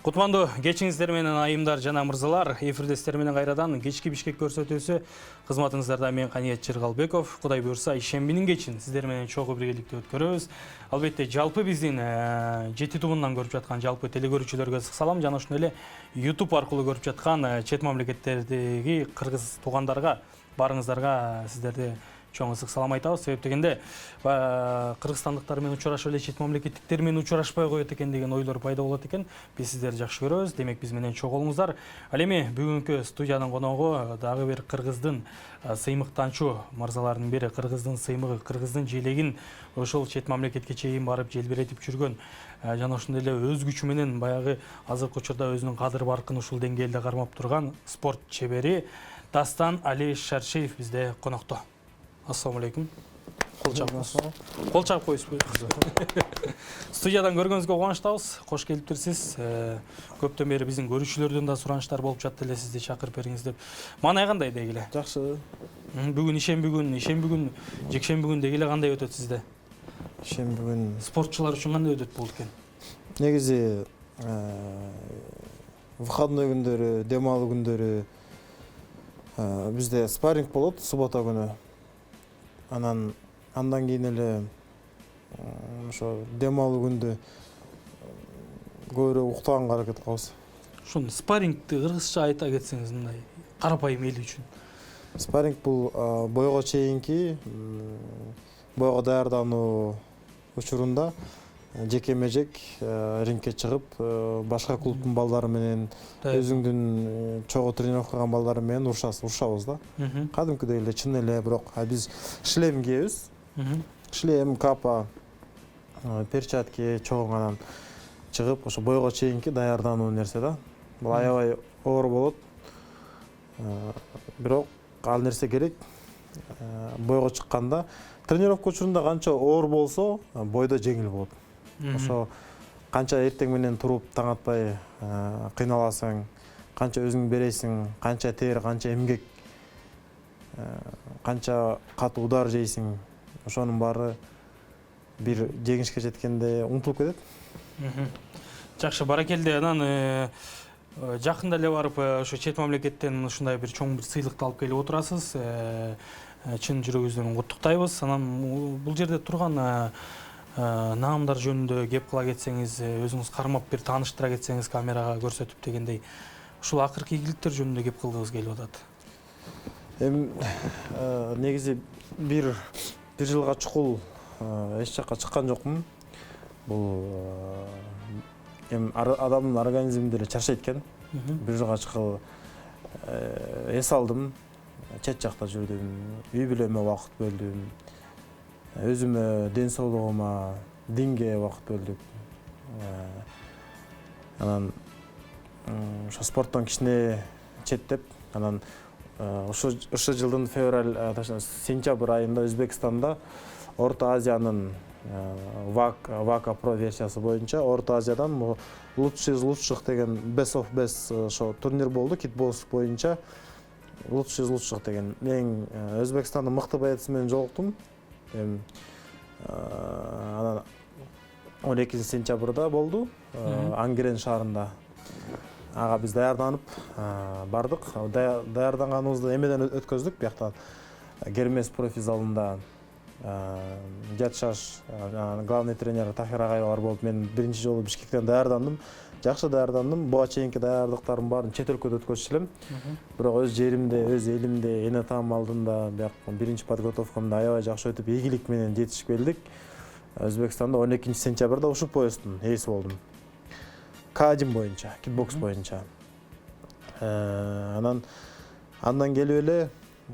Кутмандуу кечиңиздер менен айымдар жана мырзалар, эфирдестер менен кайрадан кечки Бишкек көрсөтүүсү кызматыңыздарда мен Каниет Чыргалбеков. Кудай буйрса ишембинин кечин сиздер менен чогуу биргеликте өткөрөбүз. Албетте жалпы биздин жети тубундан көрүп жаткан жалпы телегөрүүчүлөргө ысык салам, жана ошондой эле YouTube аркылуу көрүп жаткан чет мамлекеттердеги кыргыз туугандарга, баарыңыздарга сиздерди чоң ысык салам айтабыз. Себеп дегенде кыргызстандыктар менен учурашып эле чет мамлекеттиктер менен учурашпай коет экен деген ойлор пайда болот экен. Биз сиздерди жакшы көрөбүз. Демек биз менен чогуу болуңуздар. Ал эми бүгүнкү студиянын коногу дагы бир кыргыздын сыймыктанчу мырзаларынын бири, кыргыздын сыймыгы, кыргыздын желегин ошол чет мамлекетке чейин барып желбиретип жүргөн жана ошондой эле өз күчү менен баягы азыркы учурда өзүнүн кадыр баркын ушул деңгээлде кармап турган спорт чебери Дастан Али Шаршеев бизде конокто. Ассаламу алейкум. Кол чагып коюңузбу. Студиядан көргөнүзгө кубанычтабыз. Кош келиптирсиз. Көптөн бери биздин көрүүчүлөрдөн да суранычтар болуп жатты эле сизди чакырып бериңиз деп. Маанай кандай деги эле? Жакшы. Бүгүн ишемби күн, жекшемби күн деги эле кандай өтөт сизде? Ишемби күн Спортчулар үчүн кандай өтөт болот экен? негизи выходной күндөрү, дем алуу күндөрү бизде спарринг болот суббота күнү. Андан кийин эле ошо дем алуу күндө көбүрөөк уктаганга аракет кылабыз. Ошону спаррингди кыргызча айта кетсеңиз мындай карапайым эл үчүн. Спарринг бул бойго чейинки бойго даярдануу учурунда жекеме жек рингке чыгып, башка клубдун балдары менен, өзүңдүн чогуу тренировка кылган балдары менен урушабыз да. Кадимкидей эле, чын эле, бирок биз шлем кийебиз. Шлем, капа, перчатки чогуу анан чыгып, ошо бойго чейинки даярдануу нерсе да. Бул аябай оор болот. Бирок ал нерсе керек. Бойго чыкканда тренировка учурунда канча оор болсо, бойдо жеңил болот. Ошо канча эртең менен туруп таң атпай кыйналасың, канча өзүң бересиң, канча тер, канча эмгек, канча катуу удар жейсиң, ошонун баары бир жеңишке жеткенде унутулуп кетет. Жакшы, баракелде. Анан жакында эле барып ошо чет мамлекеттен ушундай бир чоң бир сыйлыкты алып келип отурасыз. Чын жүрөгүбүздөн куттуктайбыз. Анан бул жерде турган наамдар жөнүндө кеп кыла кетсеңиз, өзүңүз кармап бир тааныштыра кетсеңиз камерага көрсөтүп дегендей, ушул акыркы ийгиликтер жөнүндө кеп кылгыбыз келип атат. Негизи бир жылга чукул эч жакка чыккан жокмун. Бул адамдын организми деле чарчайт экен. Бир жылга чыккыл эс алдым, чет жакта жүрдүм, үй бүлөмө убакыт бөлдүм, өзүмө, ден соолугума, динге убакыт бөлдүк. Анан ошо спорттон кичине четтеп, анан ушул жылдын сентябрь айында Өзбекстанда Орто Азиянын ВАКа Про версиясы боюнча Орто Азиядан лучший из лучших деген best of best ошо турнир болду, кикбокс боюнча лучший из лучших деген. Мен Өзбекстандын мыкты боецу менен жолуктум. Анан 12 сентябрда болду, Ангерен шаарында. Ага биз даярданып бардык. Даярданганыбызды эмеден өткөздүк, бияктан Гермес профи залында. Жатшаш главный тренер Тахир Агаева бар болуп, мен биринчи жолу Бишкектен даярдандым. Жакшы даярдандым. Буга чейинки даярдыктарым баарын чет өлкөдө өткөзүп элем. Бирок өз жеримде, өз элимде, эне атам алдында бияк биринчи подготовкамда аябай жакшы өтүп, ийгилик менен жетишип келдик. Өзбекстанда 12 сентябрда ушул поястын ээси болдум. К1 боюнча, кикбокс боюнча. Андан келип эле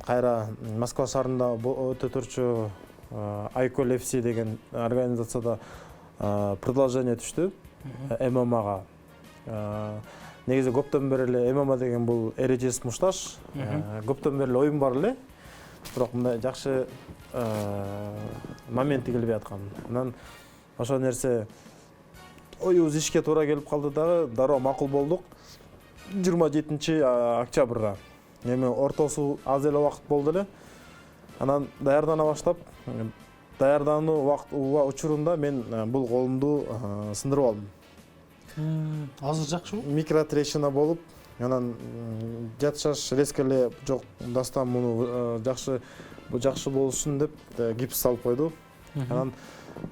кайра Москва шаарында өтө турчу Айкол FC деген организацияда предложение түштү ММАга. Негизи көптөн бери эле ММА деген бул эрежесиз мушташ. Көптөн бери эле оюн бар эле. Бирок мындай жакшы моменти келбей аткан. Анан ошол нерсе оюбуз ишке туура келип калды дагы, дароо макул болдук. 27 октябрда эми ортосу аз эле убакыт болду эле. Анан даярдана баштап, даярдануу учурунда мен бул колумду сындырып алдым. Азыр жакшыбы? Микротрещина болуп, анан жатышаш резко эле жок, дастан муну жакшы болушун деп гипс салып койду. Анан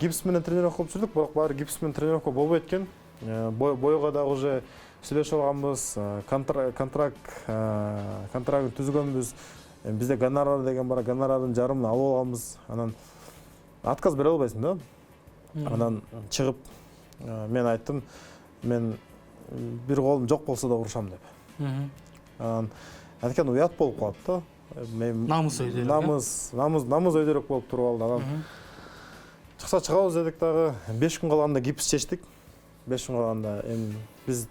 гипс менен тренировка кылып жүрдүк, бирок баары гипс менен тренировка болбой экен. Бойго дагы уже сүйлөшүп алганбыз, контракт түзгөнбүз. Бизде гонорар деген бар, гонорардын жарымын алып алганбыз. Анан отказ бере албайсың да. Анан чыгып мен айттым, мен бир колум жок болсо да урушам деп. Анан анткени уят болуп калат да. Намыс өйдөрөк. Намыс өйдөрөк болуп туруп алды. Анан чыкса чыгабыз дедик дагы. 5 күн калганда гипс чечтик. 5 күн калганда эми биз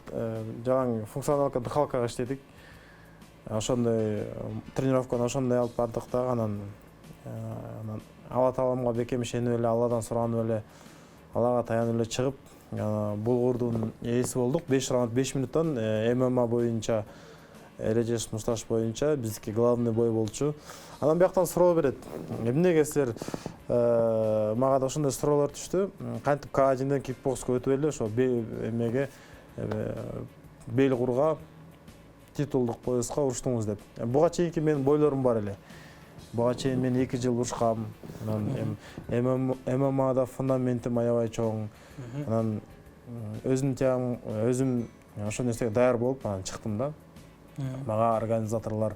жаңы функционалка дыхалкага иштедик. Ошондой тренировканы ошондой алып бардык да. Анан Алла Тааламга бекем ишенип эле, Алладан суранып эле, Аллага таянып эле чыгып, булгурдун ээси болдук. 5 раунд 5 минуттан ММА боюнча, Эрежеш Мушташ боюнча биздики главный бой болчу. Анан бияктан суроо берет. Эмнеге силер мага да ошондой суроолор түштү. Кантип К1ден кикбокска өтүп эле ошо эмеге Белгурга титулдук пояска уруштуңуз деп. Буга чейинки менин бойлорум бар эле. Буга чейин мен 2 жыл урушкам. Анан ММАда фундаментим аябай чоң. Анан өзүм ошол нерсеге даяр болуп анан чыктым да. Мага организаторлор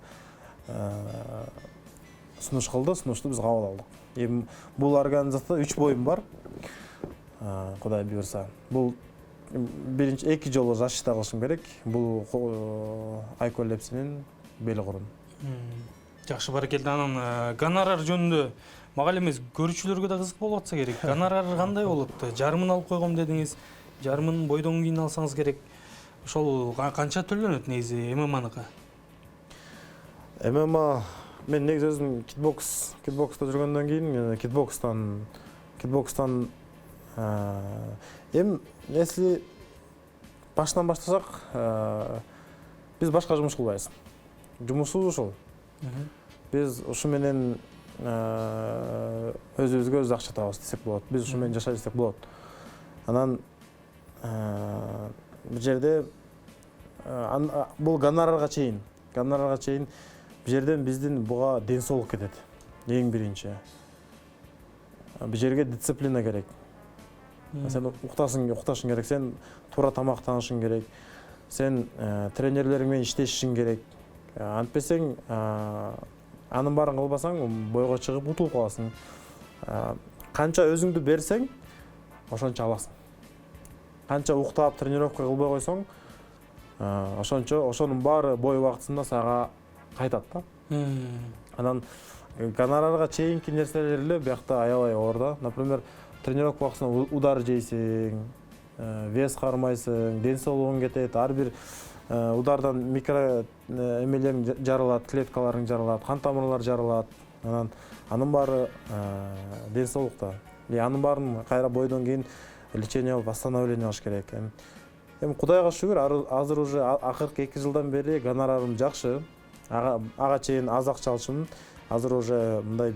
сунуш кылды, сунушту биз кабыл алдык. Эми бул организацияда 3 боюм бар. Кудай буйрса. Бул биринчи 2 жолу защита кылышым керек. Бул Айкөл Лепсинин Белгурун. Жакшы, баракелде. Анан гонорар жөнүндө мага эмес, көрүүчүлөргө да кызык болуп атса керек. Гонорар кандай болот? Жарымын алып койгом дедиңиз. Жарымын бойдон кийин алсаңыз керек. Ошол канча төлөнөт негизи ММАныкы? ММА мен негизи өзүм кикбокста жүргөндөн кийин кикбокстан эми если башынан баштасак, биз башка жумуш кылбайбыз. Жумушубуз ушул. Биз ушу менен өзүбүзгө өз акча табабыз десек болот. Биз ушу менен жашай десек болот. Анан бул жерде бул гонорарга чейин бул жерден биздин буга ден соолук кетет. Эң биринчи. Бул жерге дисциплина керек. Сен укташың керек, сен туура тамактанышың керек, сен тренерлериң менен иштешиң керек. Антпесең, анын баарын кылбасаң, бойго чыгып утулуп каласың. Канча өзүңдү берсең, ошончо аласың. Канча уктап тренировка кылбай койсоң, ошонун баары бой убактысында сага кайтат да. Анан гонорарга чейинки нерселер эле биякта аябай оор да. Например, тренировка убактысында удар жейсиң, вес кармайсың, ден соолугуң кетет, ар бир удардан микро эмелериң жарылат, клеткаларың жарылат, кан тамырлар жарылат. Анын баары ден соолукта. Анын баарын кайра бойдон кийин лечение алып, восстановление кылыш керек. Эми Кудайга шүгүр, азыр уже акыркы 2 жылдан бери гонорарым жакшы. Ага чейин аз акча алчумун. Азыр уже мындай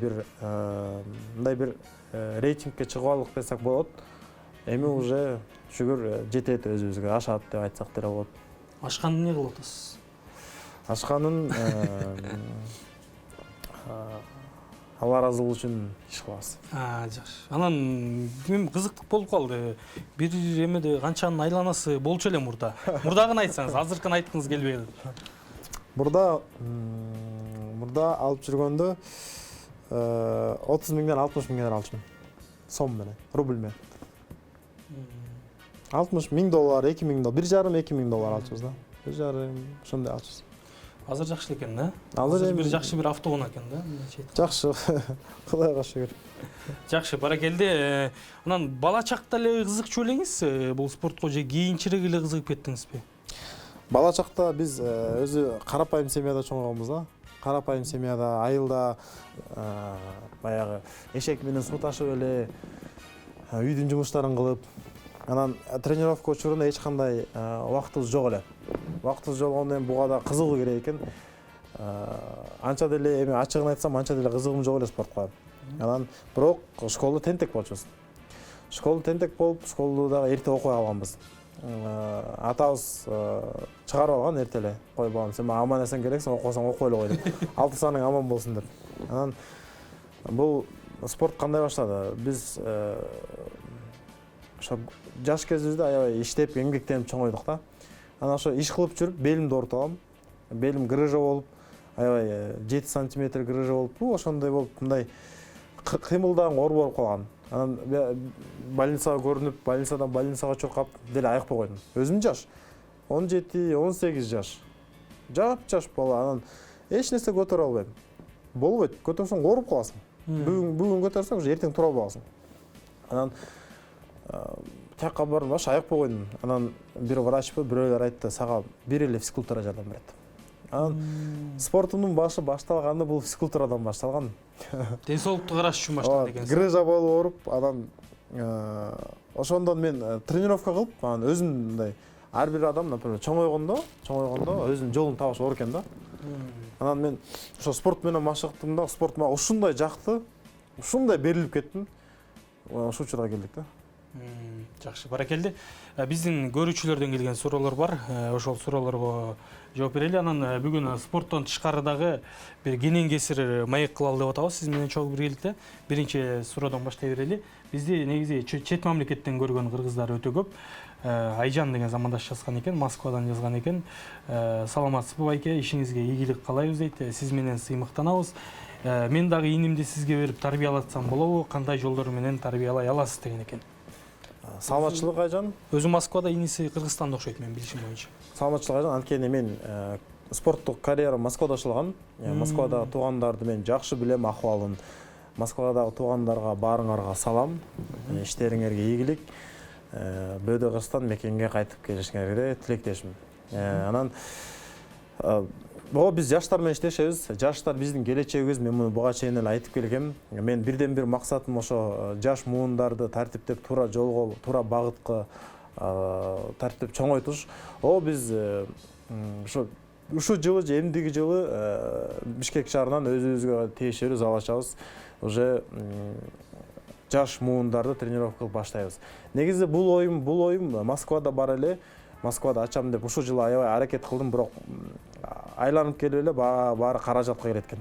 бир рейтингке чыгып алдык десек болот. Эми уже шүгүр жетет өзүбүзгө, ашат деп айтсак деле болот. Ашканды эмне кылып атасыз? Ашканын Алла ыраазы болуу үчүн иш кылабыз. Жакшы. Анан эми кызыктык болуп калды. Бир эмеде канчанын айланасы болчу эле мурда. Мурдагын айтсаңыз, азыркын айткыңыз келбей калды. Мурда алып жүргөндө 30 миңден 60 миңге алчумун. Сом менен, рубль менен. 60 миң доллар, 2 миң доллар, 1,5-2 миң доллар алчубуз да. 1,5 ошондой алчубуз. Азыр жакшы экен да. Азыр бир жакшы бир автоун экен да. Жакшы. Кудайга шүгүр. Жакшы, баракелде. Анан бала чакта эле кызыкчу элеңиз бул спортко же кийинчерээк эле кызыгып кеттиңизби? Бала чакта биз өзү карапайым семьяда чоңойгонбуз да. Карапайым семьяда айылда баягы эшек менен суу ташып эле үйдүн жумуштарын кылып, анан тренировка учурунда эч кандай убактыбыз жок эле. Убактыбыз жок болгондон кийин буга да кызыгуу керек экен. Анча деле эми ачыгын айтсам, анча деле кызыгым жок эле спортко. Анан бирок школда тентек болчубуз. Школда тентек болуп, школду дагы эрте окуй алганбыз. атабыз чыгарып алган эртеле. Кой балам, сен аман эсен керексиң, окусаң окуй эле кой деп. 6 саның аман болсун деп. Анан бул спорт кандай баштады? Биз ошо жаш кезибизде аябай иштеп, эмгектенип чоңойдук да. Анан ошо иш кылып жүрүп белимди ооруп алгам. Белим грыжа болуп, аябай 7 сантиметр грыжа болуп, ошондой болуп, мындай кыймылдаган оор болуп калган. Анан больницага көрүнүп, больницадан больницага чуркап, деле аякпай койдум. Өзүм жаш. 17-18 жаш. Жаш бала. Анан эч нерсе көтөрө албайм. Болбойт. Көтөрсөң ооруп каласың. Бүгүн көтөрсөң, уже эртең тура албайсың. Анан тияка бардым, баш аякпай койдум. Анан бир врачпы, бирөөлөр айтты, сага бир эле физкультура жардам берет. Анан спортумдун башы башталганы бул физкультурадан башталган. Ден соолукту караш үчүн башталды экенсиз. Грыжа болуп ооруп, анан ошондон мен тренировка кылып, анан өзүм мындай ар бир адам, например, чоңойгондо өзүнүн жолун табыш оор экен да. Анан мен ошо спорт менен машыктым да, спорт мага ушундай жакты, ушундай берилип кеттим. Ошол учурда келдик да. Жакшы, баракелде. Биздин көрүүчүлөрдөн келген суроолор бар. Ошол суроолорго жооп берели. Анан бүгүн спорттон тышкарыдагы бир кенен кесир маек кылалы деп атабыз. Сиз менен чогуу биргеликте. Биринчи суроодон баштай берели. Бизди негизи чет мамлекеттен көргөн кыргыздар өтө көп. Айжан деген замандаш жазган экен, Москвадан жазган экен. Саламатсызбы байке, ишиңизге ийгилик каалайбыз дейт. Сиз менен сыймыктанабыз. Мен дагы инимди сизге берип тарбиялатсам болобу? Кандай жолдор менен тарбиялай аласыз деген экен. Саламатчылык Айжан. Өзү Москвада, иниси Кыргызстанда окшойт, мен билишим боюнча. Саламатчылык Айжан, анткени мен спорттук карьера Москвада башталган. Москвада туугандарды мен жакшы билем, акыбалын. Москвадагы туугандарга баарыңарга салам. Иштериңерге ийгилик. Бөөдө Кыргызстан мекенге кайтып келишиңерге тилектешим. Анан биз жаштар менен иштешебиз. Жаштар биздин келечегибиз. Мен муну буга чейин эле айтып келгем. Мен бирден бир максатым ошо жаш муундарды тартиптеп туура жолго, туура багытка тартиптеп чоңойтуш. Биз ушу жылы же эмдиги жылы Бишкек шаарынан өзүбүзгө тиешелүү зал ачабыз. Уже жаш муундарды тренировка кылып баштайбыз. Негизи бул оюм Москвада бар эле. Москвада ачам деп ушул жылы аябай аракет кылдым, бирок айланып келип эле баары каражатка келет экен.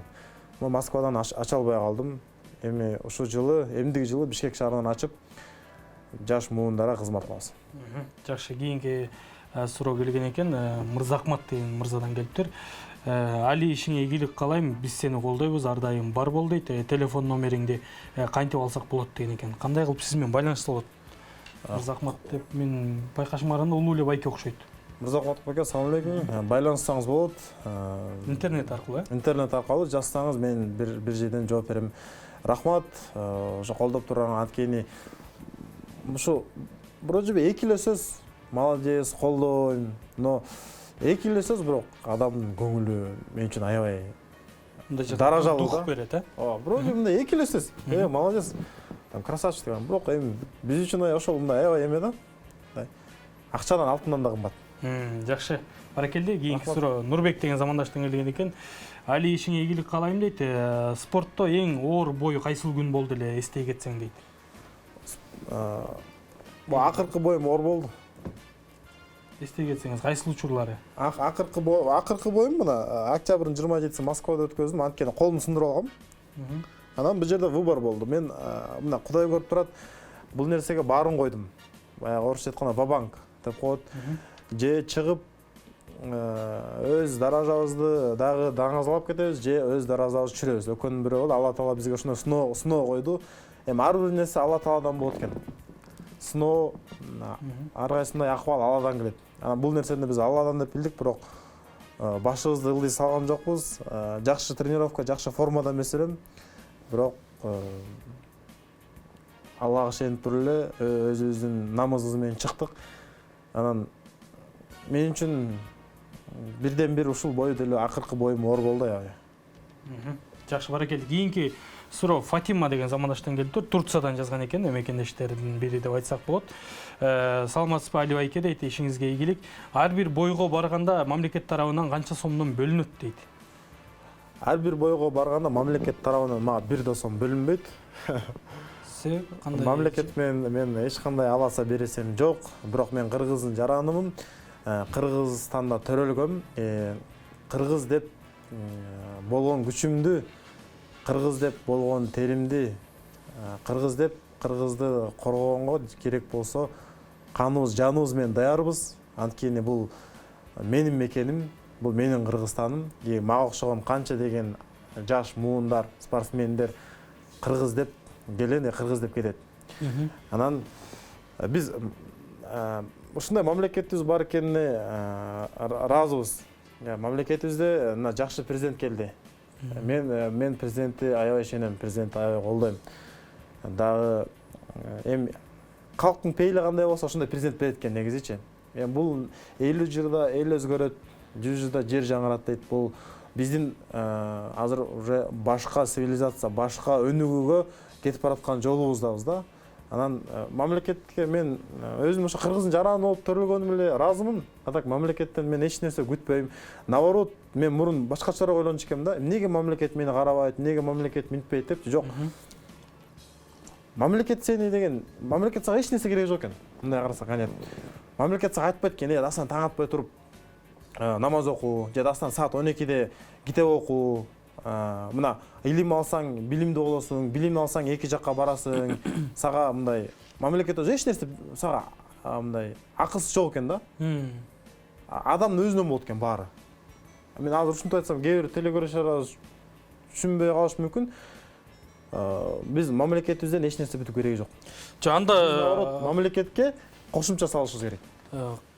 Москвадан ача албай калдым. Эми ушул жылы, эмдиги жылы Бишкек шаарынан ачып, жаш муундарга кызмат кылабыз. Жакшы, кийинки суроо келген экен. Мырзахмат деген мырзадан келиптир. Али, ишиңе ийгилик каалайм, биз сени колдойбуз, ар дайым бар бол дейт. Телефон номериңди кантип алсак болот деген экен. Кандай кылып сиз менен байланышса болот? Мырзахмат деп мен байкашыма караганда улуу эле байке окшойт. Мырзахмат байке, assalamu алейкум. Байланышсаңыз болот. Интернет аркылуу, Интернет аркылуу жазсаңыз мен бир жерден жооп берем. Рахмат, ошо колдоп турган, анткени ушу вроде бы эки эле сөз, молодец, колдойм, но эки эле сөз, бирок адамдын көңүлү мен үчүн аябай даражалуу дух берет, вроде мындай эки эле сөз. Молодец, там красавчик деген, бирок эми биз үчүн ошол мындай аябай эме да. Акчадан алтындан да кымбат. Жакшы. Баракелде, кийинки суроо Нурбек деген замандаштан келген экен. Али, ишиңе ийгилик каалайм дейт. Спортто эң оор бою кайсыл күн болду эле эстей кетсең дейт. Бул акыркы боюм оор болду. Эстей кетсеңиз, кайсыл учурлары? Акыркы боюм мына октябрдын 27-си Москвада өткөздүм, анткени колумду сындырып алгам. Анан бул жерде выбор болду. Мен мына Кудай көрүп турат, бул нерсеге баарын койдум. Баягы орусча айтканда бабанк деп коет. Же чыгып өз даражабызды дагы даңазалап кетебиз, же өз даражабызды чүрөбүз. Экөөнүн бирөө болду. Алла Таала бизге ушуну сыноо койду. Эми ар бир нерсе Алла Тааладан болот экен. Сыноо ар кайсындай акыбал Алладан келет. Анан бул нерсени биз Алладан деп билдик, бирок башыбызды ылдый салган жокпуз. Жакшы тренировка, жакшы формада эмес элем. Бирок Аллага ишенип туруп эле өзүбүздүн намазыбыз менен чыктык. Анан мен үчүн бирден бир ушул бою деле акыркы боюм оор болду аябай. Жакшы, баракелде. Кийинки суроо Фатима деген замандаштан келиптир. Турциядан жазган экен, мекендештердин бири деп айтсак болот. Саламатсызбы Али байке дейт, ишиңизге ийгилик. Ар бир бойго барганда мамлекет тарабынан канча сомдон бөлүнөт дейт. Ар бир бойго барганда мамлекет тарабынан мага 1 да сом бөлүнбөйт. себеп кандай? Мамлекет мен эч кандай аласа бересем жок. Бирок мен кыргыздын жаранымын. Кыргызстанда төрөлгөм. Кыргыз деп болгон күчүмдү, кыргыз деп болгон теримди, кыргыз деп кыргызды коргогонго керек болсо каныбыз, жаныбыз менен даярбыз. Анткени бул менин мекеним, бул менин Кыргызстаным. Мага окшогон канча деген жаш муундар, спортсмендер кыргыз деп келен, кыргыз деп кетет. Анан биз ушундай мамлекетибиз бар экенине ыраазыбыз. Мамлекетибизде мына жакшы президент келди. Мен президентти аябай ишенем, президентти аябай колдойм. Дагы эми калктын пейили кандай болсо ошондой президент берет экен негизичи. Бул 50 жылда эл өзгөрөт, 100 жылда жер жаңырат дейт. Бул биздин азыр уже башка цивилизация, башка өнүгүүгө кетип бараткан жолубуздабыз да. Анан мамлекетке мен өзүм ошо кыргыздын жараны болуп төрөлгөнүм эле ыраазымын. Так мамлекеттен мен эч нерсе күтпөйм. Наоборот, мен мурун башкачараак ойлончу экенмин да. Эмнеге мамлекет мени карабайт, эмнеге мамлекет минтпейт деп? Жок. Мамлекет сени деген, мамлекет сага эч нерсе кереги жок экен. Мындай карасак, кане. Мамлекет сага айтпайт экен, дастан таң атпай туруп намаз оку, же дастан саат 12-де китеп оку, мына илим алсаң билимдүү болосуң, билим алсаң эки жакка барасың. Сага мындай мамлекет эч нерсе сага мындай акысыз жок экен да. Адамдын өзүнөн болот экен баары. Мен азыр ушинтип айтсам, кээ бир телекөрүүчүлөр түшүнбөй калышы мүмкүн. Биз мамлекетибизден эч нерсе бүтүп кереги жок. Анда мамлекетке кошумча салышыбыз керек.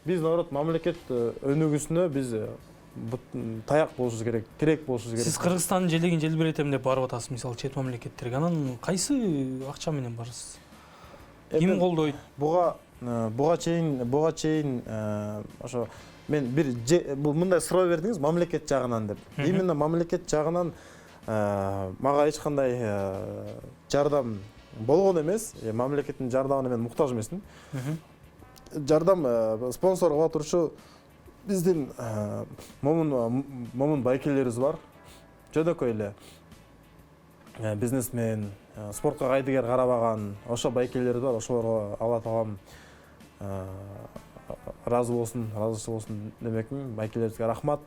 Биз наоборот мамлекет өнүгүүсүнө биз таяк болушубуз керек, тирек болушубуз керек. Сиз Кыргызстандын желегин желбиретем деп барып атасыз, мисалы чет мамлекеттерге. Анан кайсы акча менен барасыз? Ким колдойт? Буга чейин ошо мен бир бул мындай суроо бердиңиз, мамлекет жагынан деп. Именно мамлекет жагынан мага эч кандай жардам болгон эмес. Мамлекеттин жардамына мен муктаж эмесмин. Жардам спонсор кыла турчу биздин момун байкелерибиз бар. Жөнөкөй эле бизнесмен, спортко кайдыгер карабаган ошо байкелерибиз бар. Ошолорго Алла таалам разычы болсун демекмин. Байкелерибизге рахмат.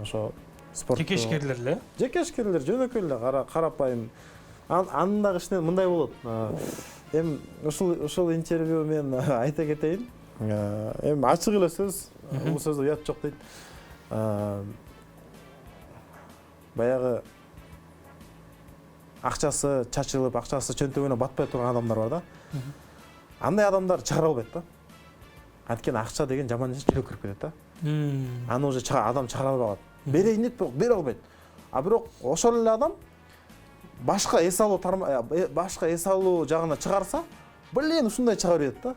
Ошо спорт Жекешкерлер эле? Жекешкерлер жөнөкөй эле карапайым. Анын дагы ичинен мындай болот. Эми ушул интервью мен айта кетейин. Эми ачык эле сөз, бул сөздө уят жок дейт. Баягы акчасы чачылып, акчасы чөнтөгүнө батпай турган адамдар бар да. Андай адамдар чыгара албайт да. Анткени акча деген жаман нерсе жүрөккө кирип кетет да. Аны уже адам чыгара албай калат. Берейин дейт, бирок бере албайт. Бирок ошол эле адам башка эс алуу жагына чыгарса, блин, ушундай чыгара берет да.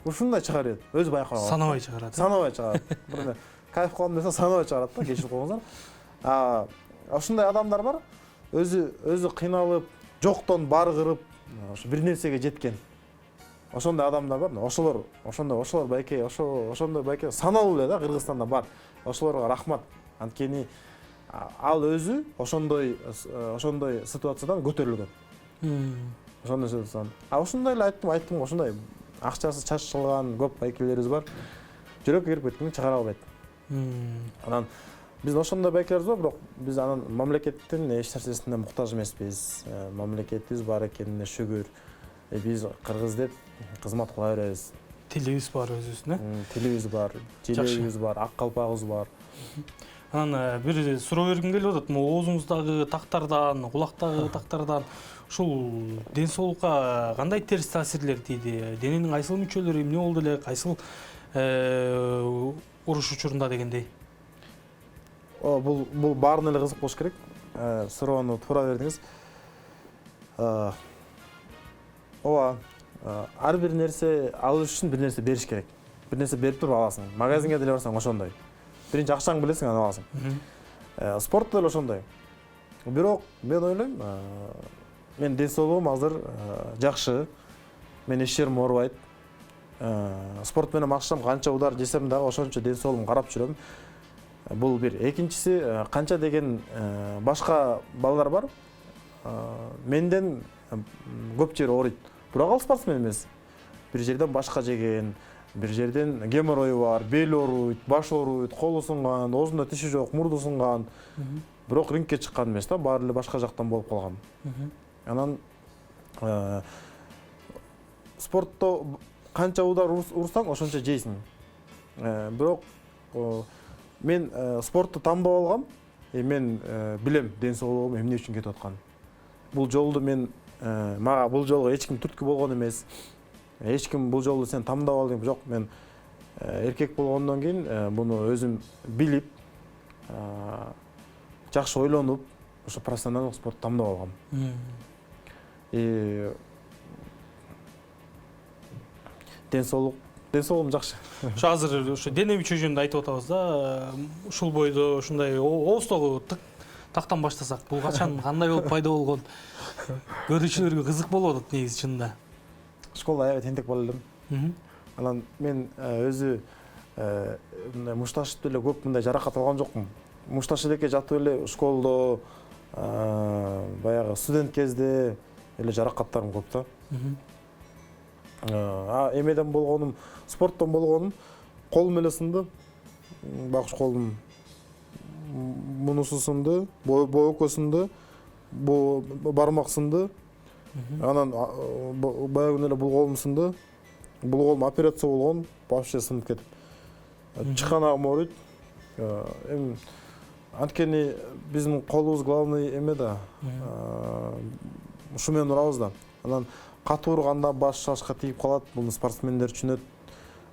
Ушундай чыгара берет. Өзү байкап алат. Санабай чыгарат. Санабай чыгарат. Бир кайф кылам десе санабай чыгарат да, кечирип коюңуздар. Ошундай адамдар бар. Өзү кыйналып, жоктон бар кырып, ошо бир нерсеге жеткен. Ошондой адамдар бар. Ошолор байке, ошондой байке саналуу эле да, Кыргызстанда бар. Ошолорго рахмат. Анткени ал өзү ошондой ситуациядан көтөрүлгөн. Ошондой ситуациядан. Ошондой эле айттым, ошондой акчасы чачылган көп байкелерибиз бар. Жүрөккө кирип кеткенин чыгара албайт. Анан биздин ошондой байкелерибиз бар, бирок биз анан мамлекеттин эч нерсесине муктаж эмеспиз. Мамлекетибиз бар экенине шүгүр. Биз кыргыз деп кызмат кыла беребиз. Тилибиз бар өзүбүздүн, Тилибиз бар, желегибиз бар, ак калпагыбыз бар. Анан бир суроо бергим келип атат. Оозуңуздагы тактардан, кулактагы тактардан ушул ден соолукка кандай терс таасирлер тийди? Дененин кайсыл мүчөлөрү эмне болду эле, кайсыл уруш учурунда дегендей? Бул баарына эле кызык болуш керек. Суроону туура бердиңиз. Ооба, ар бир нерсе алыш үчүн бир нерсе бериш керек. Бир нерсе берип туруп аласың. Магазинге деле барсаң ошондой. Биринчи акчаңды билесиң, анан аласың. Спортто деле ошондой. Бирок мен ойлойм, мен ден соолугум азыр жакшы. Мен эч жерим оорубайт. Спорт менен акшам канча удар жесем дагы ошончо ден соолугум карап жүрөм. Бул бир. Экинчиси, канча деген башка балдар бар. менден көп жери ооруйт. Бирок ал спортсмен эмес. Бир жерден башка жеген, бир жерден геморрою бар, бел ооруйт, баш ооруйт, колу сунган, оозунда тиши жок, мурду сунган. Бирок рингке чыккан эмес да, баары эле башка жактан болуп калган. Анан спортто канча удар урсаң, ошончо жейсиң. Бирок мен спортты тандап алгам. Мен билем ден соолугум эмне үчүн кетип аткан. Бул жолду мен мага бул жолго эч ким түрткү болгон эмес. Эч ким бул жолду сен тандап ал деп жок. Мен эркек болгондон кийин буну өзүм билип, жакшы ойлонуп, ошо профессионалдык спортты тандап алгам. Ден соолугум жакшы. Ошо азыр ошо дене бич жөнүндө айтып атабыз да, ушул бойдо ушундай ооздогу тактан баштасак, бул качан кандай болуп пайда болгон? Көрүүчүлөргө кызык болуп атат негизи чынында. Школда аябай тентек бала элем. Анан мен өзү мындай мушташып эле көп мындай жаракат алган жокмун. Мушташып элекке жатып эле школдо, баягы студент кезде эле жаракаттарым көп да. Эмеден болгонум, спорттон болгонум, колум эле сынды. Багыш колум мунусу сынды, боокө сынды, бармак сынды. Анан баягы эле бул колум сынды. Бул колум операция болгон, вообще сынып кетип. Чыканагым ооруйт. Анткени биздин колубуз главный эме да. Ушу менен урабыз да. Анан катуу урганда баш шашка тийип калат. Бул спортсмендер түшүнөт.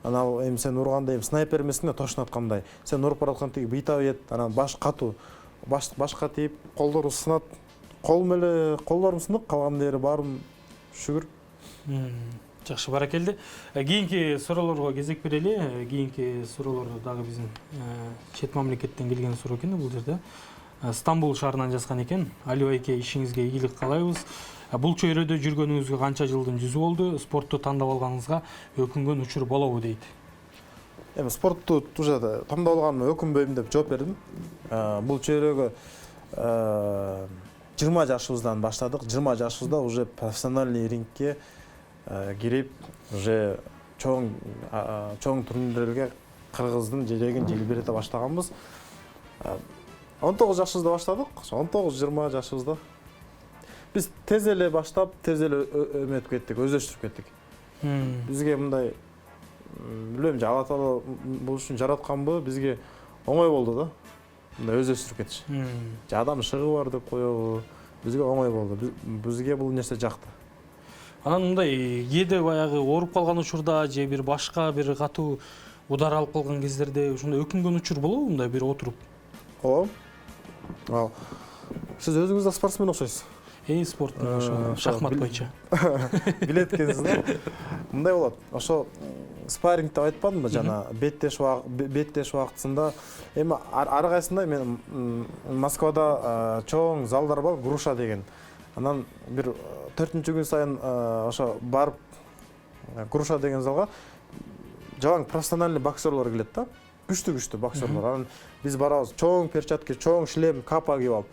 Анан эми сен урганда снайпер эмесиң да, точно аткандай. Сен уруп бараткан тиги быйта бет, анан баш катуу. Башка тийип, колдору сынат. Колум эле, колдорум сынып, калган дери баарым шүгүр. Жакшы, баракелде. Кийинки суроолорго кезек берели. Кийинки суроолор дагы биздин чет мамлекеттен келген суроо экен бул жерде. Стамбул шаарынан жазган экен. Али байке, ишиңизге ийгилик каалайбыз. Бул чөйрөдө жүргөнүңүзгө канча жылдын жүзү болду? Спортту тандап алганыңызга өкүнгөн учур болобу дейт. Эми спортту уже тандап алганыма өкүнбөйм деп жооп бердим. Бул чөйрөгө 20 жашыбыздан баштадык. 20 жашыбызда уже профессиональный рингке кирип, уже чоң турнирлерге Кыргыздын жерегин желбирете баштаганбыз. 19 жашыбызда баштадык. 19-20 жашыбызда. Биз тез эле баштап, тез эле өмөтүп кеттик, өздөштүрүп кеттик. Бизге мындай билем, Алла Таала бул үчүн жаратканбы, бизге оңой болду да. Мындай өздөштүрүп кетиш. Адам шыгы бар деп коебу, бизге оңой болду. Бизге бул нерсе жакты. Анан мындай кээде баягы ооруп калган учурда же бир башка бир катуу удар алып калган кездерде ушундай өкүнгөн учур болобу, мындай бир отуруп? Ооба. Сиз өзүңүз да спортсмен окшойсуз. Спорттун ошо шахмат боюнча. Билет экенсиз да. Мындай болот. Ошо спарринг деп айтпадымбы жана, беттеш убактысында эми ар кайсында мен Москвада чоң залдар бар, Груша деген. Анан бир 4-күн сайын ошо барып Груша деген залга жалаң профессиональный боксерлор келет да. Күчтүү боксерлор. Анан биз барабыз, чоң перчатка, чоң шлем, капа кийип алып.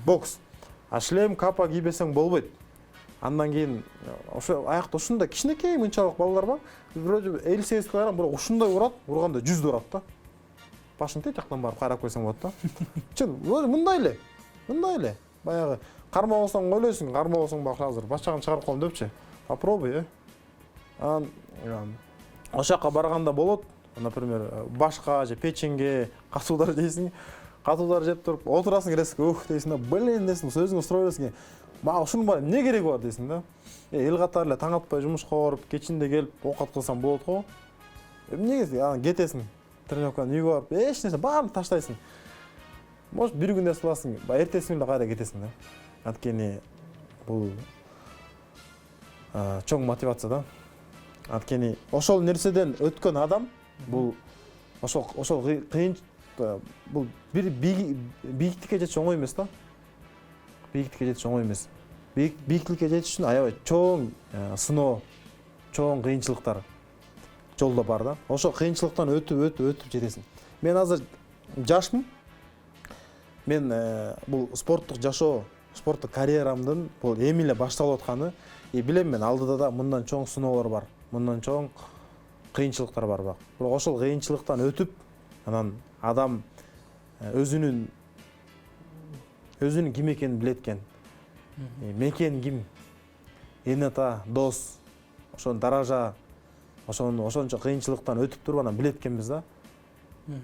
Бокс. Шлем, капа кийбесең болбойт. Андан кийин ошо аякта ушундай кичинекей мынчалык балдар бар. Вроде 58 килограмм, бирок ушундай урат, урганда 100 урат да. Башын тек жактан барып карап койсоң болот да. Чын, мындай эле. Баягы карма болсоң ойлойсуң, карма болсоң бак азыр бачагын чыгарып коем депчи. Попробуй, Ошо жака барганда болот. Например, башка же печеньге катуудар жейсиң. Катуудар жеп туруп, отурасың келесиң, дейсиң да, блин дейсиң, өзүңө сурой бересиң. Мага ушунун бар, эмне кереги бар дейсиң да. Эл катары эле таң атпай жумушка барып, кечинде келип оокат кылсаң болот го. Эмне керек? Анан кетесиң. Тренировканы үйгө барып, эч нерсе баарын таштайсың. Может, бир күндө сыласың, эртеси күнү кайра кетесиң да. Анткени бул чоң мотивация да. Анткени ошол нерседен өткөн адам бул ошол кыйын, бул бир бийиктикке жетиш оңой эмес да. Бийиктикке жетиш оңой эмес. Бийиктикке жетиш үчүн аябай чоң сыноо, чоң кыйынчылыктар жолдо бар да. Ошол кыйынчылыктан өтүп жетесиң. Мен азыр жашмын. Мен бул спорттук жашоо спорттук карьерамдын бул эми эле башталып атканы. Билем мен алдыда да мындан чоң сыноолор бар, мындан чоң кыйынчылыктар бар. Бирок ошол кыйынчылыктан өтүп, анан адам өзүнүн ким экенин билет экен. Мекен ким, эне ата, дос, ошон даража, ошончо кыйынчылыктан өтүп туруп анан билет экенбиз да.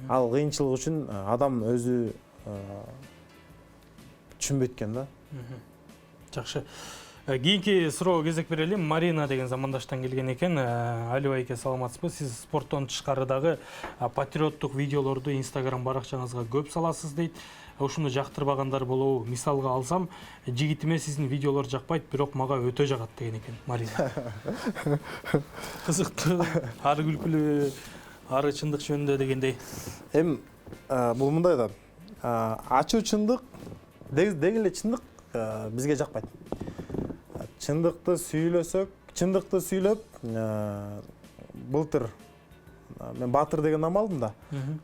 Ал кыйынчылык үчүн адам өзү түшүнбөйт экен да. Жакшы. Кийинки суроо кезек берели. Марина деген замандаштан келген экен. Алибай эке, саламатсызбы? Сиз спорттон тышкары дагы патриоттук видеолорду Instagram баракчаңызга көп саласыз дейт. Ушуну жактырбагандар болобу? Мисалга алсам, жигитиме сиздин видеолор жакпайт, бирок мага өтө жагат деген экен Марина. Кызыктуу, ары күлкүлүү, ары чындык жөнүндө дегендей. Бул мындай да. Ачуу чындык, деги эле чындык бизге жакпайт. Чындыкты сүйлөп, былтыр мен Батыр деген нам алдым да.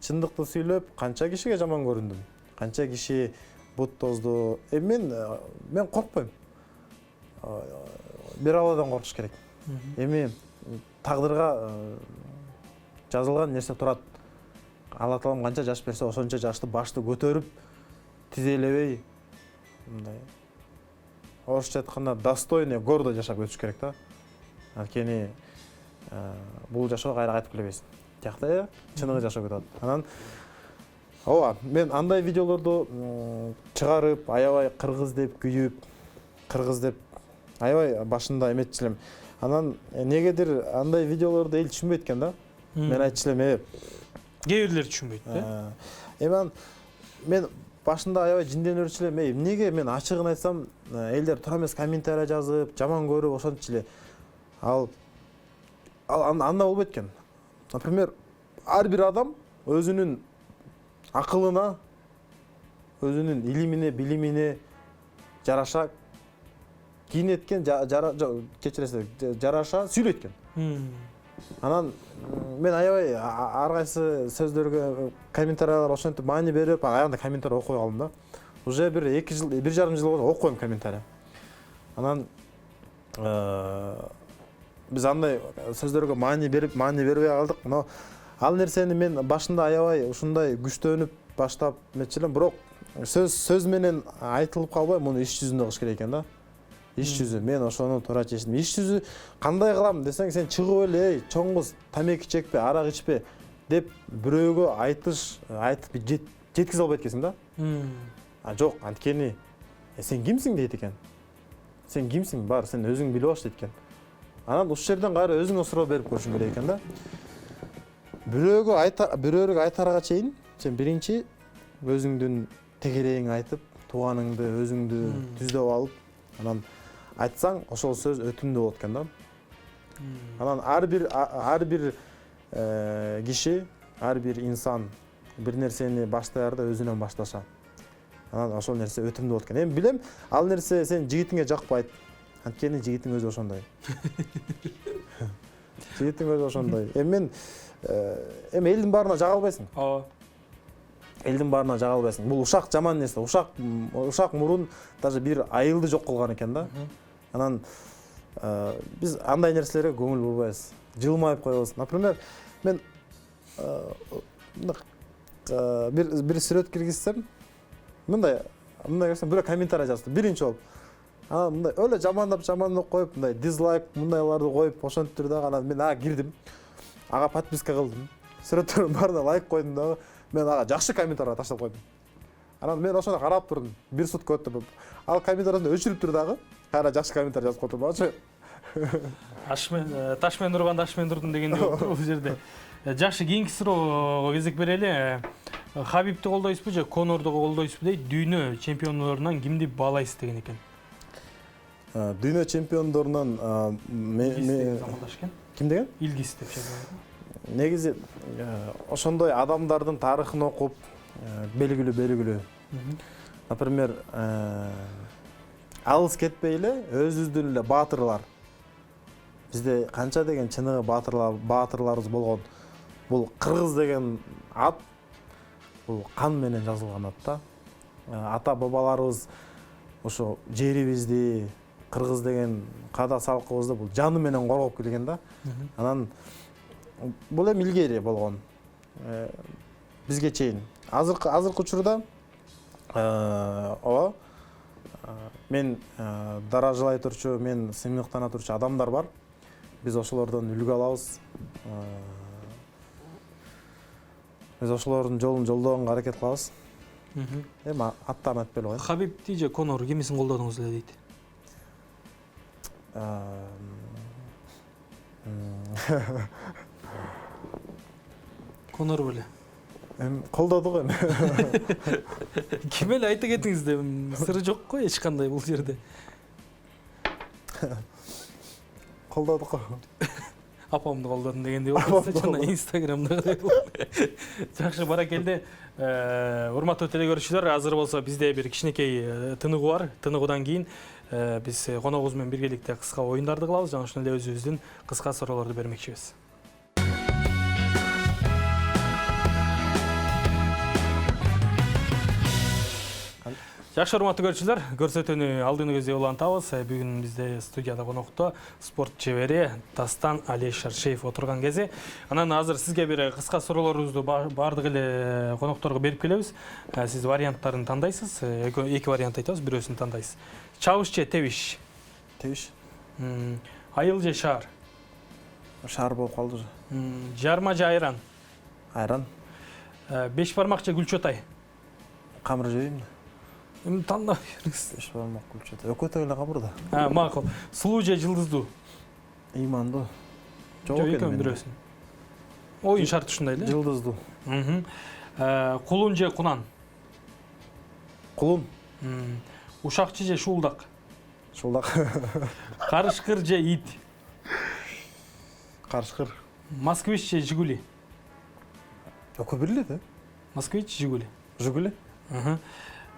Чындыкты сүйлөп, канча кишиге жаман көрүндүм. Канча киши бут тозду. Мен коркпойм. Бир Алладан коркуш керек. Эми тагдырга жазылган нерсе турат. Алла таалам канча жаш берсе, ошончо жашты башты көтөрүп, тизелебей, мындай орусча айтканда достойно, гордо жашап өтүш керек да. Анткени бул жашоо кайра кайтып келебейсиң. Тиякта чыныгы жашоо кетет. Анан мен андай видеолорду чыгарып, аябай кыргыз деп күйүп, кыргыз деп аябай башында эметчилем. Анан негедир андай видеолорду эл түшүнбөйт экен да. Мен айтчылам, кээ бирлер түшүнбөйт да. Мен башында аябай жинден өрчүлем, эмнеге мен ачыгын айтсам, элдер тура эмес комментарий жазып, жаман көрүп, ошончу эле. Ал анда болбойт экен. Например, ар бир адам өзүнүн акылына, өзүнүн илимине, билимине жараша кийинет экен, кечиресиз, жараша сүйлөйт экен. Анан мен аябай ар кайсы сөздөргө комментарийлер ошентип маани берип, аягында комментарий окуй калдым да. Уже бир 1,5 жыл болду окуйм комментарий. Анан биз андай сөздөргө маани бербей калдык. Но ал нерсени мен башында аябай ушундай күчтөнүп баштап метчилем, бирок сөз менен айтылып калбай, муну иш жүзүндө кылыш керек экен да. Иш жүзү, мен ошону туура чечтим. Иш жүзү кандай кылам десең, сен чыгып эле, чоң кыз, тамеки чекпе, арак ичпе деп бирөөгө айтып жеткизе албайт экенсиң да. Жок, анткени сен кимсиң дейт экен. Сен кимсиң, бар, сен өзүң билип алыш дейт экен. Анан ушул жерден кайра өзүңө суроо берип көрүшүң керек экен да. Бирөөгө айтарга чейин сен биринчи өзүңдүн тегерегиңди айтып, тууганыңды, өзүңдү түздөп алып, анан айтсаң, ошол сөз өтүмдүү болот экен да. Анан ар бир киши, ар бир инсан бир нерсени баштаарда өзүнөн башташа. Анан ошол нерсе өтүмдүү болот экен. Эми билем, ал нерсе сен жигитиңе жакпайт. Анткени жигитиң өзү ошондой. Жигитиң өзү ошондой. Мен элдин баарына жага албайсың. Элдин баарына жага албайсың. Бул ушак жаман нерсе. Ушак мурун даже бир айылды жок кылган экен да. Анан биз андай нерселерге көңүл бурбайбыз. Жылмайып коебуз. Например, мен бир сүрөт киргизсем, мындай көрсөм бирөө комментарий жазды. Биринчи болуп. Анан мындай өлө жамандап коюп, мындай дизлайк, мындайларды коюп, ошентип дагы анан мен кирдим. Ага подписка кылдым. Сүрөттөрдүн баарына лайк койдум дагы. Мен ага жакшы комментарий таштап койдум. Анан мен ошондо карап турдум. Бир сутка өттү. Ал комментарийди өчүрүп тур дагы. Кайра жакшы комментарий жазып коюптурмачы. Таш менен урганда аш менен турдум дегендей болуптур бул жерде. Жакшы, кийинки суроого кезек берели. Хабибти колдойсузбу же Конорду колдойсузбу дейт. Дүйнө чемпиондорунан кимди баалайсыз деген экен. Дүйнө чемпиондорунан замандаш экен. Ким деген? Илгиз деп жазылат. Негизи ошондой адамдардын тарыхын окуп, белгилүү. Например, алыс кетпей эле өзүбүздүн эле баатырлар. Бизде канча деген чыныгы баатырларыбыз болгон. Бул Кыргыз деген ат, бул кан менен жазылган ат да. Ата бабаларыбыз ошо жерибизди, кыргыз деген када салкыбызды бул жаны менен коргоп келген да. Анан бул эми илгери болгон. Бизге чейин. Азыркы учурда ооба мен даражылай турчу, мен сыймыктана турчу адамдар бар. Биз ошолордон үлгү алабыз. Биз ошолордун жолун жолдогонго аракет кылабыз. Эми аттарын айтпай эле коеюн. Хабибти же Конор кимисин колдодуңуз эле дейт. Конор беле. Эми колдодук эми. Ким эле айта кетиңиз да, сыры жок го эч кандай бул жерде. Колдодук. Апамды колдодум дегендей болуп атса жана Инстаграмда. Жакшы, баракелде. Урматтуу телекөрүүчүлөр, азыр болсо бизде бир кичинекей тыныгуу бар. Тыныгуудан кийин биз коногубуз менен биргеликте кыска оюндарды кылабыз, жана ошондой эле өзүбүздүн кыска суроолорду бермекчибиз. Жакшы, урматтуу көрүүчүлөр, көрсөтүүнү алдыны көздөй улантабыз. Бүгүн бизде студияда конокто спорт чебери Дастан Алишер Шеев отурган кези. Анан азыр сизге бир кыска суроолорубузду бардык эле конокторго берип келебиз. Сиз варианттарын тандайсыз. Эки вариант айтабыз, бирөөсүн тандайсыз. Чабыш же тебиш? Тебиш. Айыл же шаар? Шаар болуп калды уже. Жарма же айран? Айран. Беш бармак же гүлчөтай? Камыр жейм. Эми тандап бериңиз. Беш бармак гүлчөтай. Өкөтөй эле камыр да. Макул. Сулуу же жылдыздуу? Ыймандуу. Жок экен бирөөсүн. Оюн шарты ушундай эле. Жылдыздуу. Кулун же кунан? Кулун. Ушакчы же шуулдак? Шуулдак. Карышкыр же ит? Карышкыр. Москвич же Жигули? Экөө бир эле да. Москвич, Жигули. Жигули.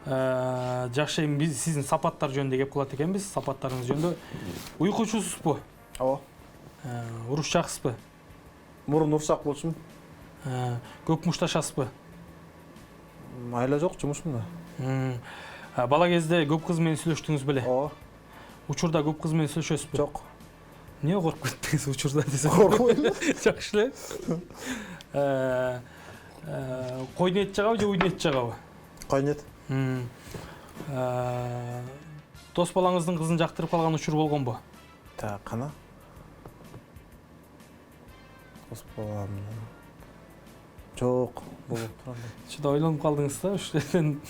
Жакшы, эми биз сиздин сапаттар жөнүндө кеп кылат экенбиз. Сапаттарыңыз жөнүндө. Уйкучусузбу? Ооба. Урушчаксызбы? Мурун урушак болчумун. Көк мушташасызбы? Айла жок, жумушмун да. Бала кезде көп кыз менен сүйлөштүңүз беле? Ооба. Учурда көп кыз менен сүйлөшөсүзбү? Жок. Эмне коркуп кеттиңиз учурда десем? Коркпой эле. Жакшы эле. Койдун эт жагабы же уйдун эт жагабы? Койдун эт. Дос балаңыздын кызын жактырып калган учур болгонбу? Так, кана. Дос балам. Жок, болуп тургандай. Чыда ойлонуп калдыңыз да, ушу жерден.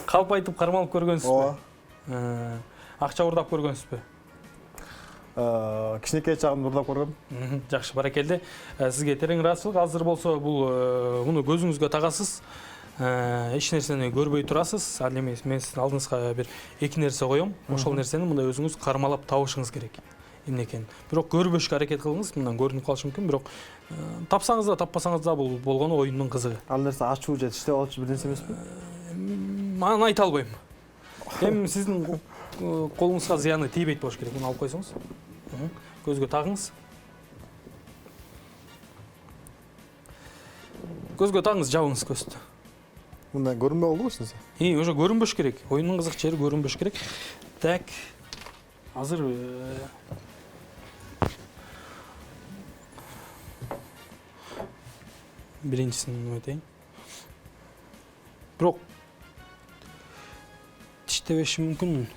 Калп айтып кармалып көргөнсүзбү? Ооба. Акча урдап көргөнсүзбү? Кичинекей чагымда урдап көргөм. Жакшы, баракелде. Сизге терең ыраазычылык. Азыр болсо бул муну көзүңүзгө тагасыз. Эч нерсени көрбөй турасыз. Ал эми мен сиздин алдыңызга бир эки нерсе коем. Ошол нерсени мындай өзүңүз кармалап табышыңыз керек. Эмне экенин. Бирок көрбөшкө аракет кылыңыз. Мындан көрүнүп калышы мүмкүн, бирок тапсаңыз да, таппасаңыз да бул болгону оюндун кызыгы. Ал нерсе ачуу же тиштеп алчу бир нерсе эмеспи? Аны айта албайм. Эми сиздин колуңузга зыяны тийбейт болуш керек. Муну алып койсоңуз. Көзгө тагыңыз. Көзгө тагыңыз, жабыңыз көздү. Мындай көрүнбөй болду эч нерсе. Уже көрүнбөш керек. Оюндун кызык жери көрүнбөш керек. Так. Азыр биринчисин айтайын. Бирок тиштебеши мүмкүн.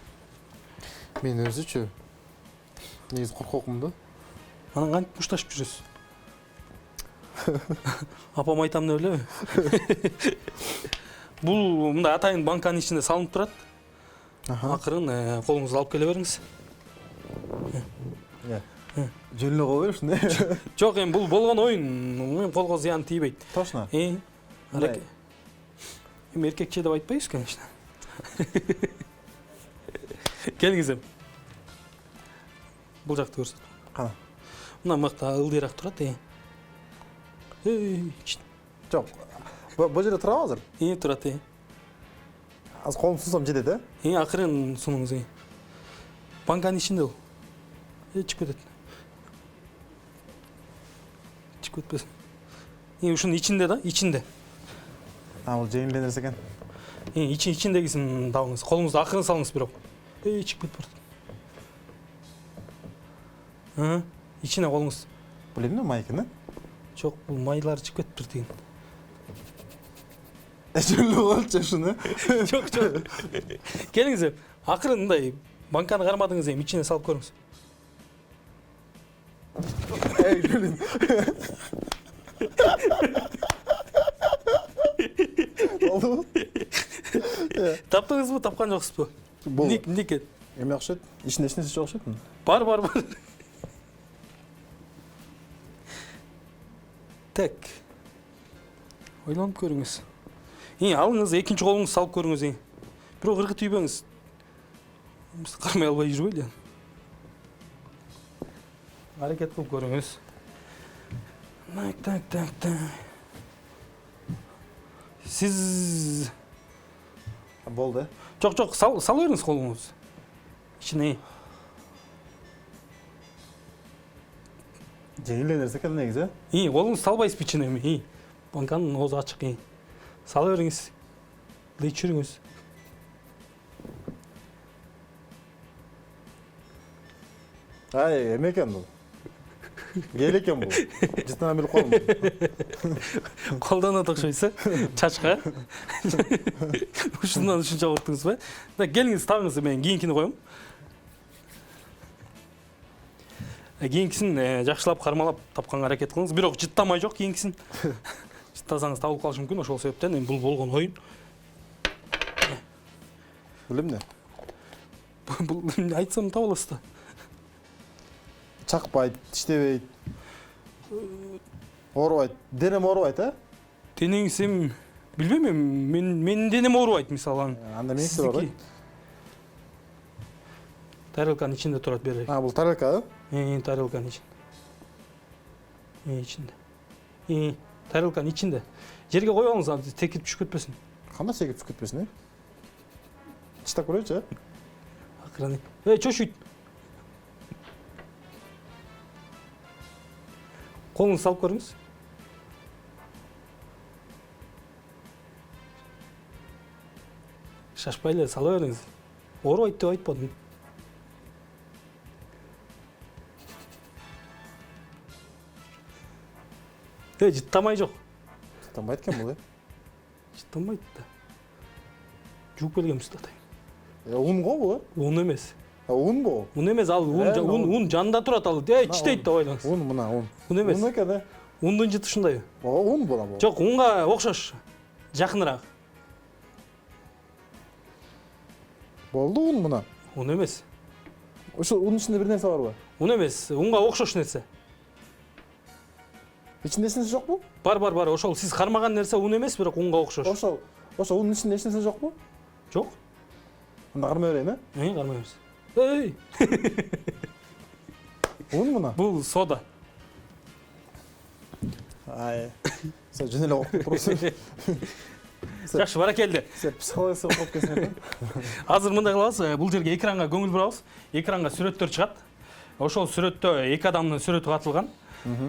Мен өзүчү негизи коркокмун да. Анан кантип мушташып жүрөсүз? Апам айтам деп элеби? Бул мындай атайын банканын ичинде салынып турат. Акырын колуңузду алып келе бериңиз. Жөн эле кое ушундай. Жок, эми бул болгон оюн, колго зыян тийбейт. Точно. Эми эркекче деп айтпайбыз, конечно. Келиңиз эми. Бул жакты көрсөт. Кана. Мына мыкта ылдыйраак турат. Жок. Бул жерде турабы азыр? Турат. Азыр колум сунсам жетет, Акырын сунуңуз. Банканын ичинде бул. Чыгып кетет. Чыгып кетпесин. Ушунун ичинде да, ичинде. Бул жеңил нерсе экен. İçindegисин табыңыз. Колуңузду акырын салыңыз бирок. Чыгып кетип барат. İçine колуңуз. Бул эмне май экен, Жок, бул майлар чыгып кетиптир деген. Эчелүү болчу ушуну. Жок. Келиңиз, акырын мындай банканы кармадыңыз эми içine салып көрүңүз. Жөлүн. Болду. Таптыңызбы, тапкан жоксузбу? Эмне? Эме окшойт? Ичинде эч нерсе жок окшойт. Бар. Так. Ойлонуп көрүңүз. Алыңыз, экинчи колуңузду салып көрүңүз. Бирок ыргы түйбөңүз. Биз кармай албай жүрбөйлү. Аракет кылып көрүңүз. Так. Сиз Болду. Жок, сала бериңиз колуңузду. Ичине. Жеңил нерсе экен негизи. Колуңузду салбайсызбы ичине? Банканын оозу ачык. Сала бериңиз. Ичириңиз. Эме экен бул. Кел экен бул. Жытына билип калдым. Колдон окшойсу. Чачка. Ушундан ушунча оттуңузбу? Келиңиз, табыңыз, мен кийинкини коем. Кийинкисин жакшылап кармалап тапканга аракет кылыңыз. Бирок жыттамай жок кийинкисин. Жыттасаңыз табылып калышы мүмкүн. Ошол себептен бул болгон оюн. Бул эмне? Бул айтсам таба аласыз да. Чакпайт, иштебейт. Оорубайт. Денем оорубайт, Денеңиз билбейм, менин денем оорубайт мисалы. Анда меники оорубайт. Тарелканын ичинде турат бери. Бул тарелка, Тарелканын ичинде. Тарелканын ичинде. Жерге коюп алыңыз, текип түшүп кетпесин. Кандай секип түшүп кетпесин, Чыштап көрөйчү, Акырын. Чочуйт. Колуңузду салып көрүңүз. Шашпай эле сала бериңиз. Оорубайт деп айтпадым. Жыттамай жок. Жыттанбайт экен бул, Жыттанбайт да. Жууп келгенбиз да. Ун го бул, Un эмес. Un бул. Un эмес, ал un жанында турат ал. Читейт деп ойлоңуз. Un мына, un. Un эмес. Un экен, Ундун жыты ушундай. Un бола бул. Жок, унга окшош. Жакыныраак. Болду un мына. Un эмес. Ошо унун ичинде бир нерсе барбы? Un эмес, унга окшош нерсе. Ичинде эч нерсе жокпу? Бар. Ошол сиз кармаган нерсе un эмес, бирок унга окшош. Ошо унун ичинде эч нерсе жокпу? Жок. Анда кармай берейин, Кармайбыз. Un мына. Бул сода. Sen жөн эле окуп турсуң. Жакшы, баракелди. Сен психология окуп келсең. Азыр мындай кылабыз, бул жерге экранга көңүл бурабыз. Экранга сүрөттөр чыгат. Ошол сүрөттө эки адамдын сүрөтү катылган.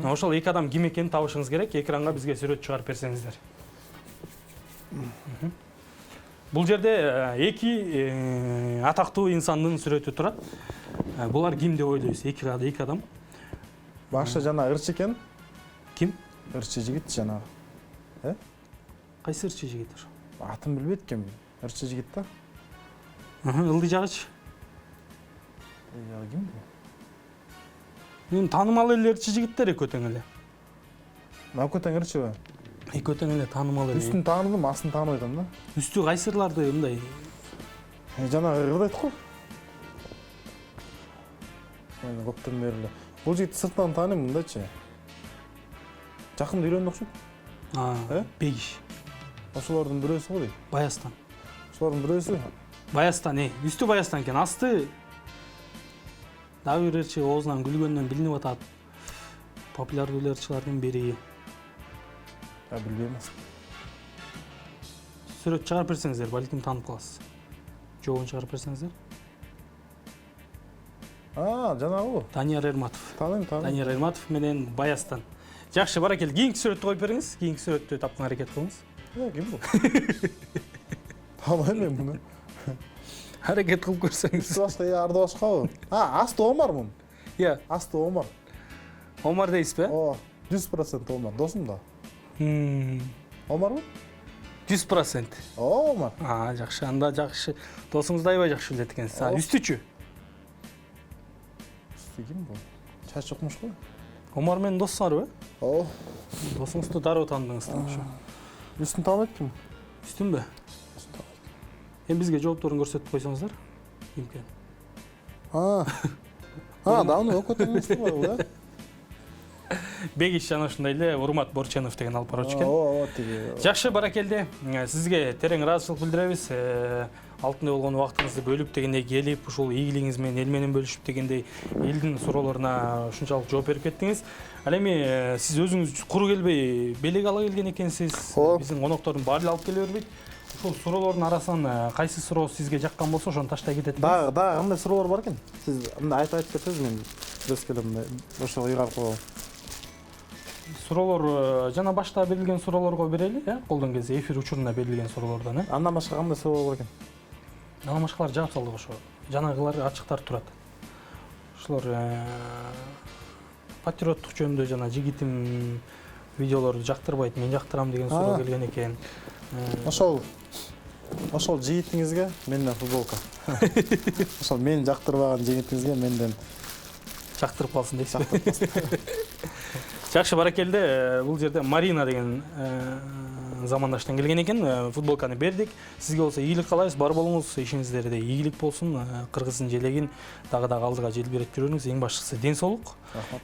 Ошол эки адам ким экенин табышыңыз керек. Экранга бизге сүрөт чыгарып берсеңиздер. Бул жерде эки атактуу инсандын сүрөтү турат. Булар ким деп ойлойсуз? Эки адам. Башта жана ырчы экен. Ким? Ырчы жигит жанагы. Кайсы ырчы жигит? Атын билбейт экен. Ырчы жигит да. Ылдый жагыч. Ким бул? Таанымал эле ырчы жигиттер экөө тең эле. Экөө тең ырчыбы? Экөө тең эле таанымал эле. Үстүн тааныдым, астын тааныбай атам да. Үстү кайсырларды мындай? Жанагы ырдайт го. Көптөн бери эле. Бул жигит сырттан тааныйм мындайчы. Жакында үйлөндү окшойт. Бегиш. Ошолордун бирөөсү го дейт. Баястан. Ошолордун бирөөсү. Баястан, үстү баястан экен, асты дагы бир ырчы оозунан күлгөндөн билинип атат. Популярдуу ырчылардын бири. Билбейм. Сүрөт чыгарып берсеңиздер, балким таанып каласыз. Жообун чыгарып берсеңиздер. Жанагы. Данияр Эрматов. Тааныйм. Данияр Эрматов менен Баястан. Жакшы, баракелди. Кийинки сүрөттү коюп бериңиз. Кийинки сүрөттү тапканга аракет кылыңыз. Ким бұл? Танымаймын мен бұны. Харакет кылып көрсөңүз. Үстібашта Ардыбашқа ғой. Асты Омар мұн. Иә, Асты Омар. Омар дейсиз бе? 100% Омар. Досым да. Омар бұл? 100%. Омар. Жакшы, анда жакшы. Досуңузду аябай жакшы билет экенсиз. Үстүчү? Үсті ким бұл? Чач жоқмыш қой. Омар менен доссуңарбы? Досыңызды дароо таандыңыздар ошо. Үстін танып кім? Үстүнбү? Эми бизге жоопторун көрсөтүп койсоңуздар. Имкен. Даны окут эмес бар бул, Бегиш жана ушундай эле Урмат Борченов деген алып баруучу экен. Тиги. Жакшы, баракелде. Сизге терең ыраазычылык билдиребиз. Алтындай болгон убактыңызды бөлүп дегендей келип, ушул ийгилигиңиз менен эл менен бөлүшүп дегендей элдин суроолоруна ушунчалык жооп берип кеттиңиз. Ал эми сиз өзүңүз куру келбей белек ала келген экенсиз. Биздин коноктордун баары эле алып келе бербейт. Ушул суроолордун арасынан кайсы суроо сизге жаккан болсо ошону таштай кетет. Дагы кандай суроолор бар экен? Сиз мындай айтып берсеңиз мен сөз келем. Ошо ыйгарып коелу. Суроолор жана башта берилген суроолорго берели, колдон келсе эфир учурунда берилген суроолордон, Андан башка кандай суроолор бар экен? Анан башкалар жаап салдык ошо. Жанагылар ачыктар турат. Ошолор патриоттук жөнүндө жана жигитим видеолорду жактырбайт, мен жактырам деген суроо келген экен. Ошол жигитиңизге менден футболка. Ошол мени жактырбаган жигитиңизге менден Жактырып калсын дейсиз. Жакшы, баракелде. Бул жерде Марина деген замандаштан келген экен. Футболканы бердик. Сизге болсо ийгилик каалайбыз. Бар болуңуз, ишиңиздерде ийгилик болсун. Кыргыздын желегин дагы алдыга желбирет жүрүңүз. Эң башкысы ден соолук.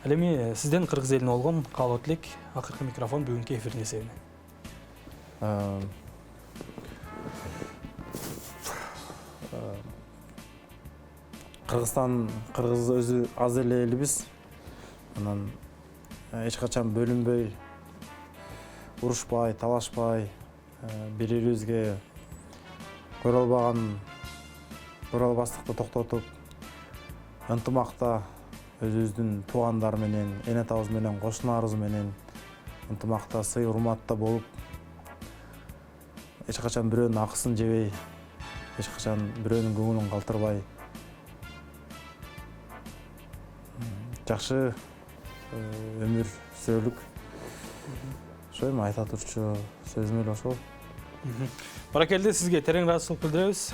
Ал эми сизден кыргыз элине болгон каалоо тилек. Акыркы микрофон бүгүнкү эфирдин эсебине. Кыргыз өзү аз эле элбиз. Анан эч качан бөлүнбөй, урушпай, талашпай, бири-бирибизге көрө албастыкты токтотуп, ынтымакта өзүбүздүн туугандары менен, эне атабыз менен, кошуналарыбыз менен ынтымакта, сый урматта болуп, эч качан бирөөнүн акысын жебей, эч качан бирөөнүн көңүлүн калтырбай, жакшы өмүр сүрөлүк. Ошо эми айта турчу сөзүм эле ошол. Баракелде, сизге терең ыраазычылык билдиребиз.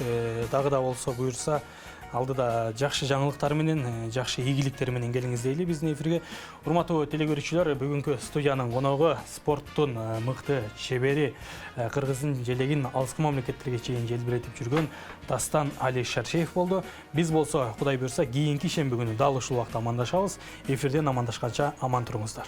Дагы да болсо буюрса, алдыда жакшы жаңылыктар менен, жакшы ийгиликтер менен келиңиз дейли биздин эфирге. Урматтуу телекөрүүчүлөр, бүгүнкү студиянын коногу спорттун мыкты чебери, Кыргыздын желегин алыскы мамлекеттерге чейин желбиретип жүргөн Дастан Али Шаршеев болду. Биз болсо, Кудай буйрса, кийинки шемби күнү дал ушул убакта амандашабыз. Эфирден амандашканча аман туруңуздар.